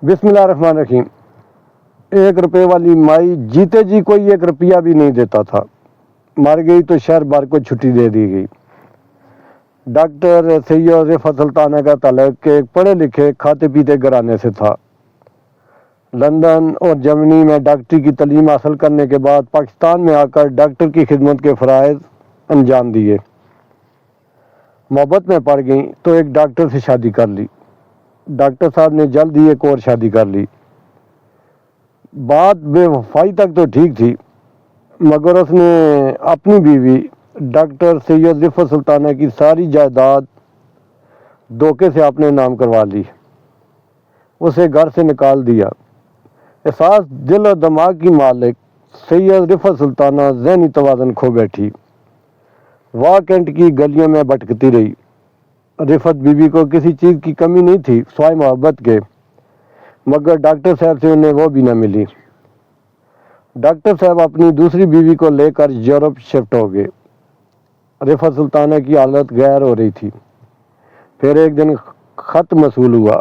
بسم اللہ الرحمن الرحیم۔ 1 روپے والی مائی جیتے جی کوئی 1 روپیہ بھی نہیں دیتا تھا، مر گئی تو شہر بھر کو چھٹی دے دی گئی۔ ڈاکٹر سید رفعت سلطانہ کا تعلق ایک پڑھے لکھے کھاتے پیتے گھرانے سے تھا۔ لندن اور جرمنی میں ڈاکٹری کی تعلیم حاصل کرنے کے بعد پاکستان میں آ کر ڈاکٹر کی خدمت کے فرائض انجام دیے۔ محبت میں پڑ گئیں تو ایک ڈاکٹر سے شادی کر لی۔ ڈاکٹر صاحب نے جلد ہی ایک اور شادی کر لی۔ بات بے وفائی تک تو ٹھیک تھی، مگر اس نے اپنی بیوی ڈاکٹر سید رفعت سلطانہ کی ساری جائیداد دھوکے سے اپنے نام کروا لی، اسے گھر سے نکال دیا۔ احساس دل و دماغ کی مالک سید رفعت سلطانہ ذہنی توازن کھو بیٹھی، واہ کینٹ کی گلیوں میں بھٹکتی رہی۔ رفعت بی بی کو کسی چیز کی کمی نہیں تھی سوائے محبت کے، مگر ڈاکٹر صاحب سے انہیں وہ بھی نہ ملی۔ ڈاکٹر صاحب اپنی دوسری بیوی کو لے کر یورپ شفٹ ہو گئے۔ رفعت سلطانہ کی حالت غیر ہو رہی تھی۔ پھر ایک دن خط موصول ہوا،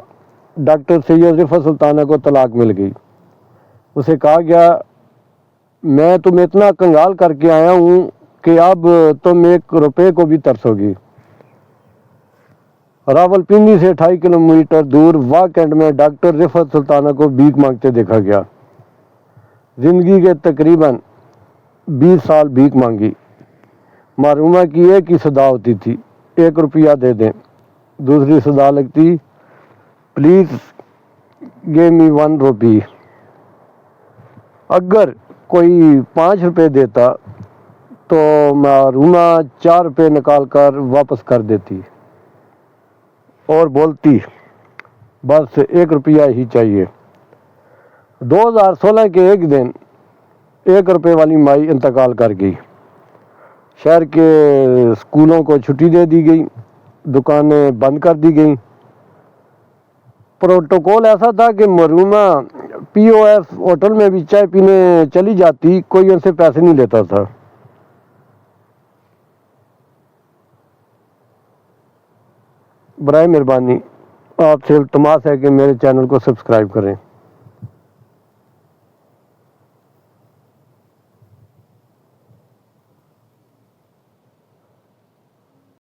ڈاکٹر سید رفعت سلطانہ کو طلاق مل گئی۔ اسے کہا گیا، میں تمہیں اتنا کنگال کر کے آیا ہوں کہ اب تم 1 روپے کو بھی ترسو گی۔ راولپنڈی سے 28 کلومیٹر دور واہ کینٹ میں ڈاکٹر رفعت سلطانہ کو بھیک مانگتے دیکھا گیا۔ زندگی کے تقریباً 20 سال بھیک مانگی۔ مرحومہ کی ایک ہی صدا ہوتی تھی، 1 روپیہ دے دیں۔ دوسری صدا لگتی، پلیز گیو می 1 روپی۔ اگر کوئی 5 روپے دیتا تو مرحومہ 4 روپے نکال کر واپس کر دیتی اور بولتی، بس 1 روپیہ ہی چاہیے۔ 2016 کے ایک دن 1 روپے والی مائی انتقال کر گئی۔ شہر کے اسکولوں کو چھٹی دے دی گئی، دکانیں بند کر دی گئیں۔ پروٹوکول ایسا تھا کہ مرحومہ پی او ایف ہوٹل میں بھی چائے پینے چلی جاتی، کوئی ان سے پیسے نہیں لیتا تھا۔ برائے مہربانی آپ سے التماس ہے کہ میرے چینل کو سبسکرائب کریں۔